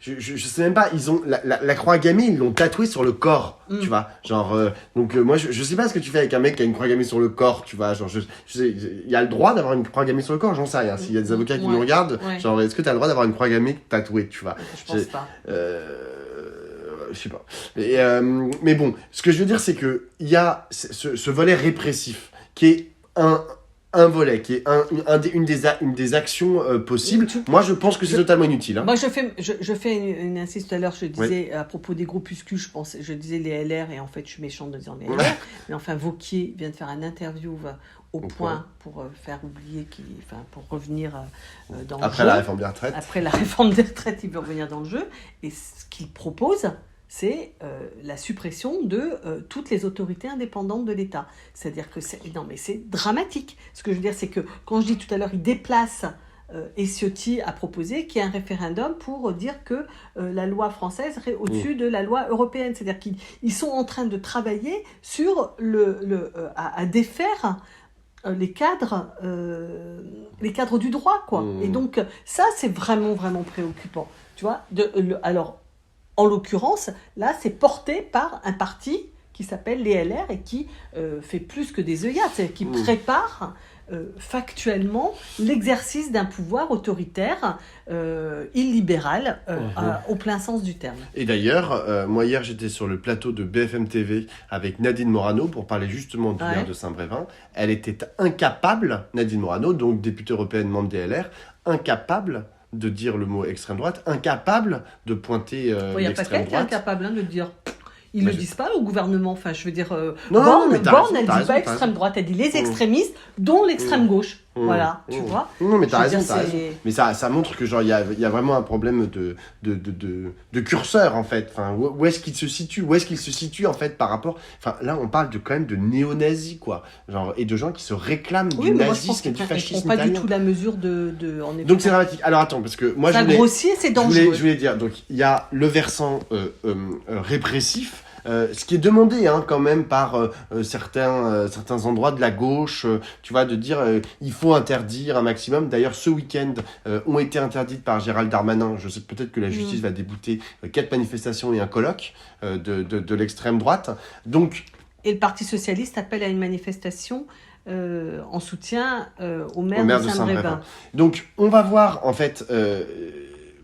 je sais même pas pas, ils ont la croix gammée, ils l'ont tatouée sur le corps, tu vois. Genre, donc moi, je sais pas ce que tu fais avec un mec qui a une croix gammée sur le corps, tu vois. Genre, je sais, il y a le droit d'avoir une croix gammée sur le corps, j'en sais rien. S'il y a des avocats qui nous regardent, genre, est-ce que tu as le droit d'avoir une croix gammée tatouée, tu vois? Je pense pas. Je sais pas. Mais bon, ce que je veux dire, c'est que il y a ce volet répressif qui est un volet, qui est une des actions possibles. Moi, je pense que c'est totalement inutile. Hein. Moi, je fais une insiste tout à l'heure, je disais, à propos des groupuscules, je disais les LR, et en fait, je suis méchante de dire les LR, mais enfin, Wauquiez vient de faire un interview au point pour faire oublier, pour revenir dans le jeu. Après la réforme des retraites. Après la réforme des retraites, il veut revenir dans le jeu, et ce qu'il propose, c'est la suppression de toutes les autorités indépendantes de l'État. C'est-à-dire que c'est dramatique. Ce que je veux dire, c'est que quand je dis tout à l'heure, il déplace et Ciotti a proposé qu'il y ait un référendum pour dire que la loi française serait au-dessus de la loi européenne. C'est-à-dire qu'ils sont en train de travailler sur à défaire les cadres du droit, quoi. Et donc ça, c'est vraiment vraiment préoccupant. Tu vois. Alors en l'occurrence, là, c'est porté par un parti qui s'appelle les LR et qui fait plus que des œillades, c'est-à-dire qui prépare factuellement l'exercice d'un pouvoir autoritaire, illibéral, au plein sens du terme. Et d'ailleurs, moi hier, j'étais sur le plateau de BFM TV avec Nadine Morano pour parler justement du maire de Saint-Brévin. Elle était incapable, Nadine Morano, donc députée européenne, membre des LR, incapable de dire le mot extrême droite, incapable de pointer l'extrême droite. Il n'y a pas quelqu'un qui est incapable de dire... Ils ne le disent pas au gouvernement, enfin je veux dire, Borne, elle ne dit pas extrême droite, elle dit les extrémistes, dont l'extrême gauche. Voilà, tu vois. Non, mais t'as raison. Mais ça montre que genre il y a vraiment un problème de curseur en fait. Enfin, où est-ce qu'il se situe en fait par rapport. Enfin, là on parle quand même de néo-nazis quoi. Genre et de gens qui se réclament du nazisme et du fascisme italien. Pas du tout la mesure de donc c'est dramatique. Alors attends parce que moi ça grossit, c'est dangereux. Je voulais dire donc il y a le versant répressif. Ce qui est demandé quand même par certains endroits de la gauche, tu vois, de dire il faut interdire un maximum. D'ailleurs, ce week-end ont été interdites par Gérald Darmanin. Je sais peut-être que la justice va débouter 4 manifestations et un colloque de l'extrême droite. Donc, et le Parti socialiste appelle à une manifestation en soutien au maire de Saint-Brévin. Donc, on va voir en fait.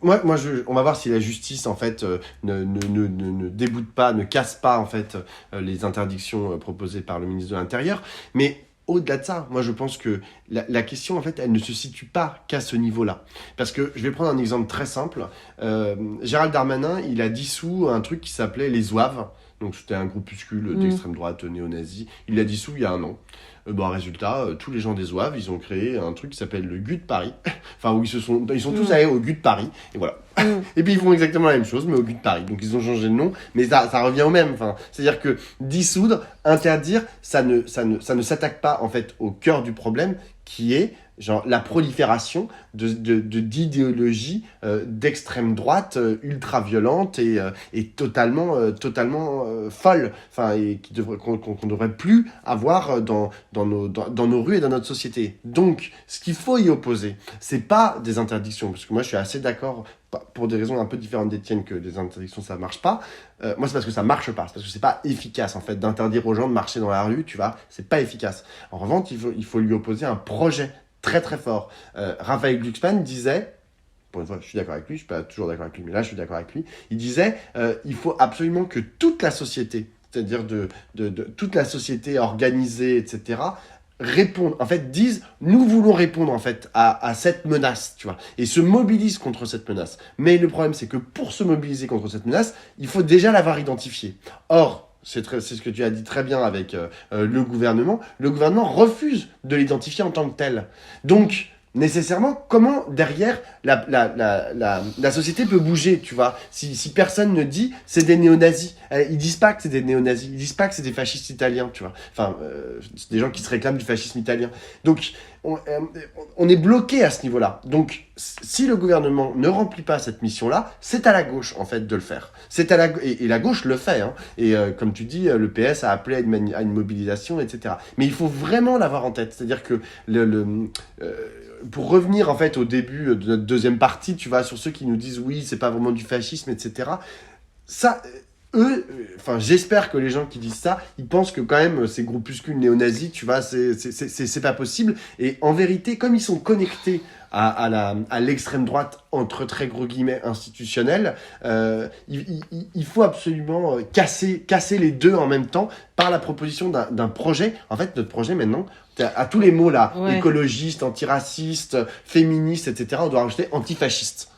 On va voir si la justice en fait ne déboute pas, ne casse pas en fait les interdictions proposées par le ministre de l'Intérieur. Mais au-delà de ça, moi je pense que la question en fait, elle ne se situe pas qu'à ce niveau-là. Parce que je vais prendre un exemple très simple. Gérald Darmanin, il a dissous un truc qui s'appelait les Zouaves. Donc c'était un groupuscule d'extrême droite néo-nazi. Il l'a dissous il y a un an. Résultat, tous les gens des Zouaves, ils ont créé un truc qui s'appelle le GUT de Paris. Enfin, où ils sont tous allés au GUT de Paris. Et voilà. Et puis ils font exactement la même chose, mais au GUT de Paris. Donc ils ont changé le nom, mais ça revient au même. Enfin, c'est-à-dire que dissoudre, interdire, ça ne s'attaque pas en fait au cœur du problème, qui est genre la prolifération d'idéologies d'extrême droite ultra violente et totalement folle, enfin et qu'on devrait plus avoir dans nos rues et dans notre société. Donc ce qu'il faut y opposer, c'est pas des interdictions, parce que moi je suis assez d'accord pour des raisons un peu différentes des tiennes que des interdictions ça marche pas. Moi c'est parce que ça marche pas, c'est parce que c'est pas efficace en fait d'interdire aux gens de marcher dans la rue, tu vois, c'est pas efficace. En revanche, il faut lui opposer un projet très très fort. Raphaël Glucksmann disait, pour une fois je suis d'accord avec lui, je suis pas toujours d'accord avec lui, mais là je suis d'accord avec lui, il disait il faut absolument que toute la société, c'est-à-dire de toute la société organisée, etc., répondent, en fait, disent nous voulons répondre en fait à cette menace, tu vois, et se mobilisent contre cette menace. Mais le problème, c'est que pour se mobiliser contre cette menace, il faut déjà l'avoir identifiée. Or, c'est ce que tu as dit très bien avec le gouvernement. Le gouvernement refuse de l'identifier en tant que tel. Donc, nécessairement, comment derrière la société peut bouger, tu vois, si personne ne dit c'est des néo-nazis. Ils disent pas que c'est des néo-nazis, ils disent pas que c'est des fascistes italiens, tu vois. Enfin, c'est des gens qui se réclament du fascisme italien. Donc, on est bloqué à ce niveau-là. Donc, si le gouvernement ne remplit pas cette mission-là, c'est à la gauche, en fait, de le faire. Et la gauche le fait, hein. Et comme tu dis, le PS a appelé à une mobilisation, etc. Mais il faut vraiment l'avoir en tête. C'est-à-dire que pour revenir, en fait, au début de notre deuxième partie, tu vois, sur ceux qui nous disent, oui, c'est pas vraiment du fascisme, etc. Ça... Enfin, j'espère que les gens qui disent ça, ils pensent que quand même ces groupuscules néo-nazis, tu vois, c'est pas possible. Et en vérité, comme ils sont connectés à l'extrême droite, entre très gros guillemets, institutionnelle, il faut absolument casser les deux en même temps par la proposition d'un projet. En fait, notre projet maintenant, à tous les mots là, écologiste, antiraciste, féministe, etc., on doit rajouter antifasciste.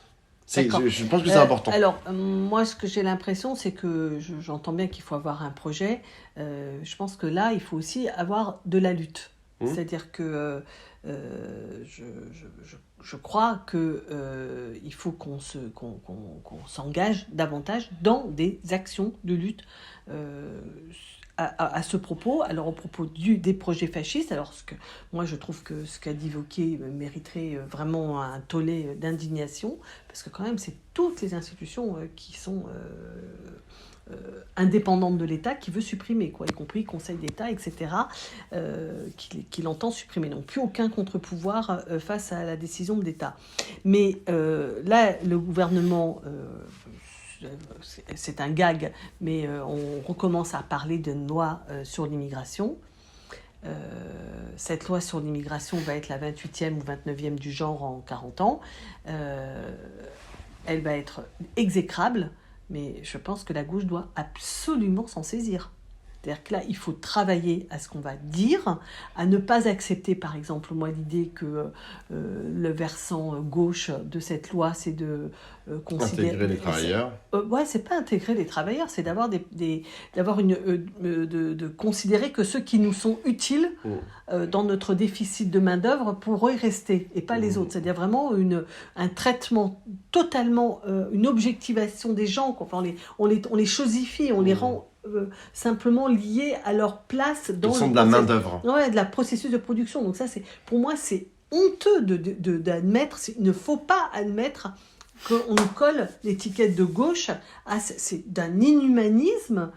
Je pense que c'est important. Alors, moi, ce que j'ai l'impression, c'est que j'entends bien qu'il faut avoir un projet. Je pense que là, il faut aussi avoir de la lutte. C'est-à-dire que je crois qu'il faut qu'on s'engage davantage dans des actions de lutte à ce propos. Alors, au propos des projets fascistes, moi, je trouve que ce qu'a dit Wauquiez mériterait vraiment un tollé d'indignation, parce que quand même, c'est toutes les institutions qui sont indépendante de l'État qui veut supprimer, y compris le Conseil d'État, etc., qu'il entend supprimer. Donc plus aucun contre-pouvoir face à la décision de l'État. Mais là, le gouvernement... c'est un gag, mais on recommence à parler d'une loi sur l'immigration. Cette loi sur l'immigration va être la 28e ou 29e du genre en 40 ans. Elle va être exécrable, mais je pense que la gauche doit absolument s'en saisir. C'est-à-dire que là, il faut travailler à ce qu'on va dire, à ne pas accepter, par exemple, moi, l'idée que le versant gauche de cette loi, c'est de considérer... Intégrer les travailleurs. C'est pas intégrer les travailleurs, c'est de considérer que ceux qui nous sont utiles dans notre déficit de main-d'œuvre pourraient rester, et pas les autres. C'est-à-dire vraiment un traitement totalement, une objectivation des gens. Enfin, on les chosifie, on les rend... simplement liés à leur place dans de la main-d'œuvre. Ouais, de la processus de production. Donc ça, pour moi, c'est honteux d'admettre, il ne faut pas admettre qu'on nous colle l'étiquette de gauche. C'est d'un inhumanisme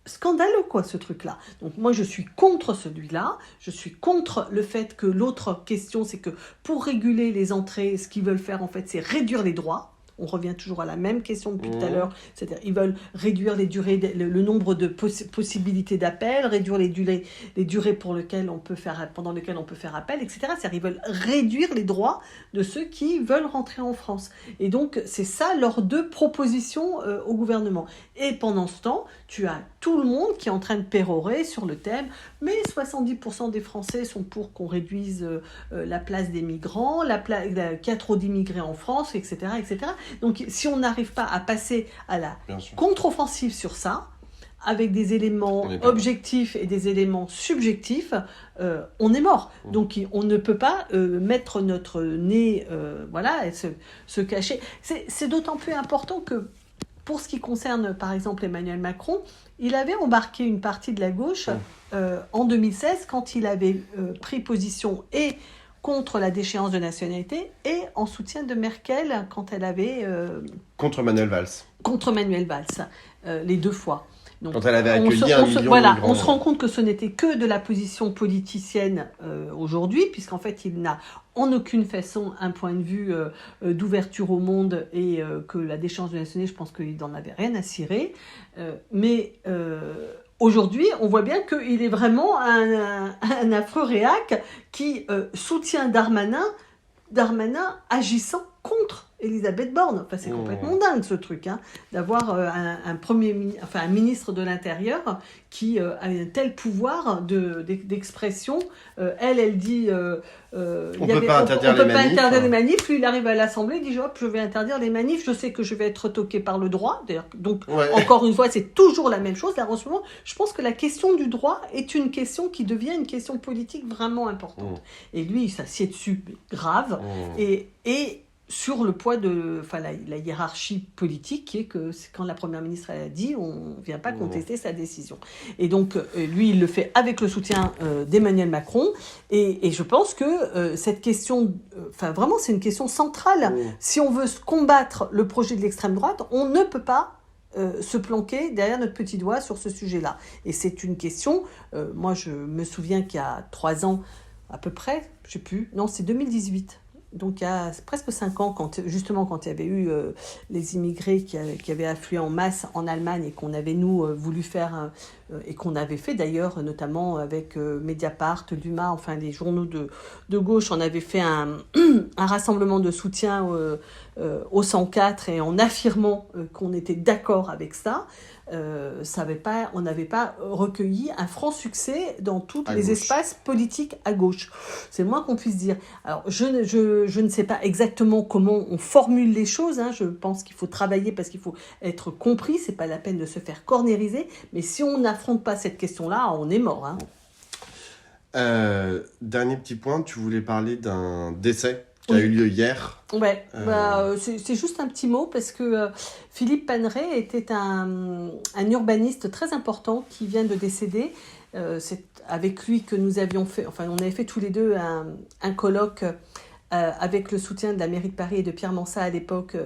scandaleux, ce truc-là. Donc moi, je suis contre celui-là. Je suis contre le fait que l'autre question, c'est que pour réguler les entrées, ce qu'ils veulent faire, en fait, c'est réduire les droits. On revient toujours à la même question depuis tout à l'heure, c'est-à-dire ils veulent réduire les durées, le nombre de possibilités d'appel, réduire les durées pendant lesquelles on peut faire appel, etc. C'est-à-dire ils veulent réduire les droits de ceux qui veulent rentrer en France. Et donc c'est ça leurs deux propositions au gouvernement. Et pendant ce temps, tu as tout le monde qui est en train de pérorer sur le thème, mais 70% des Français sont pour qu'on réduise la place des migrants, qu'il y a trop d'immigrés en France, etc., etc. Donc, si on n'arrive pas à passer à la contre-offensive sur ça, avec des éléments objectifs et des éléments subjectifs, on est mort. Donc, on ne peut pas mettre notre nez, et se cacher. C'est d'autant plus important que, pour ce qui concerne, par exemple, Emmanuel Macron, il avait embarqué une partie de la gauche en 2016, quand il avait pris position et contre la déchéance de nationalité et en soutien de Merkel quand elle avait... Contre Manuel Valls. Contre Manuel Valls, les deux fois. Donc, quand elle avait accueilli un million de migrants. On se rend compte que ce n'était que de la position politicienne aujourd'hui, puisqu'en fait, il n'a en aucune façon un point de vue d'ouverture au monde et que la déchéance de nationalité, je pense qu'il n'en avait rien à cirer. Mais... aujourd'hui, on voit bien qu'il est vraiment un affreux réac qui soutient Darmanin agissant contre Elisabeth Borne. Enfin, c'est complètement dingue ce truc, d'avoir un ministre de l'Intérieur qui a un tel pouvoir d'expression. Elle dit... on ne peut pas interdire les manifs. Lui, il arrive à l'Assemblée, il dit je vais interdire les manifs, je sais que je vais être toqué par le droit. Donc, encore une fois, c'est toujours la même chose. Là, en ce moment, je pense que la question du droit est une question qui devient une question politique vraiment importante. Et lui, il s'assied dessus, grave. Et sur le poids de la hiérarchie politique, qui est que quand la Première ministre elle a dit, on ne vient pas contester sa décision. Et donc, lui, il le fait avec le soutien d'Emmanuel Macron. Et je pense que cette question, vraiment, c'est une question centrale. Si on veut combattre le projet de l'extrême droite, on ne peut pas se planquer derrière notre petit doigt sur ce sujet-là. Et c'est une question, moi je me souviens qu'il y a 3 ans à peu près, je ne sais plus, non c'est 2018, donc il y a presque 5 ans, quand il y avait eu les immigrés qui avaient afflué en masse en Allemagne et qu'on avait nous voulu faire, et qu'on avait fait d'ailleurs notamment avec Mediapart, l'UMA, enfin les journaux de gauche, on avait fait un rassemblement de soutien au 104 et en affirmant qu'on était d'accord avec ça. On n'avait pas recueilli un franc succès dans tous les espaces politiques à gauche. C'est le moins qu'on puisse dire. Alors, je ne sais pas exactement comment on formule les choses. Je pense qu'il faut travailler parce qu'il faut être compris. C'est pas la peine de se faire cornériser. Mais si on n'affronte pas cette question-là, on est mort. Dernier petit point, tu voulais parler d'un décès qui a eu lieu hier. Ouais, c'est juste un petit mot parce que Philippe Paneret était un urbaniste très important qui vient de décéder. C'est avec lui que nous avions fait, on avait fait tous les deux un colloque avec le soutien de la mairie de Paris et de Pierre Mansat à l'époque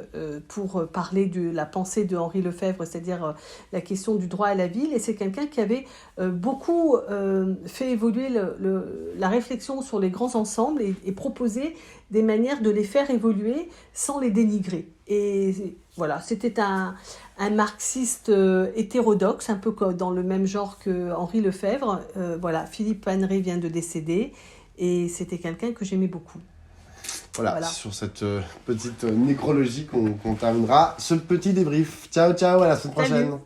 pour parler de la pensée de Henri Lefebvre, c'est-à-dire la question du droit à la ville. Et c'est quelqu'un qui avait beaucoup fait évoluer la réflexion sur les grands ensembles et proposé des manières de les faire évoluer sans les dénigrer. Et voilà, c'était un marxiste hétérodoxe, un peu dans le même genre que Henri Lefebvre. Voilà, Philippe Paneret vient de décéder et c'était quelqu'un que j'aimais beaucoup. Voilà, sur cette petite nécrologie qu'on terminera ce petit débrief. Ciao, à la semaine prochaine. Salut.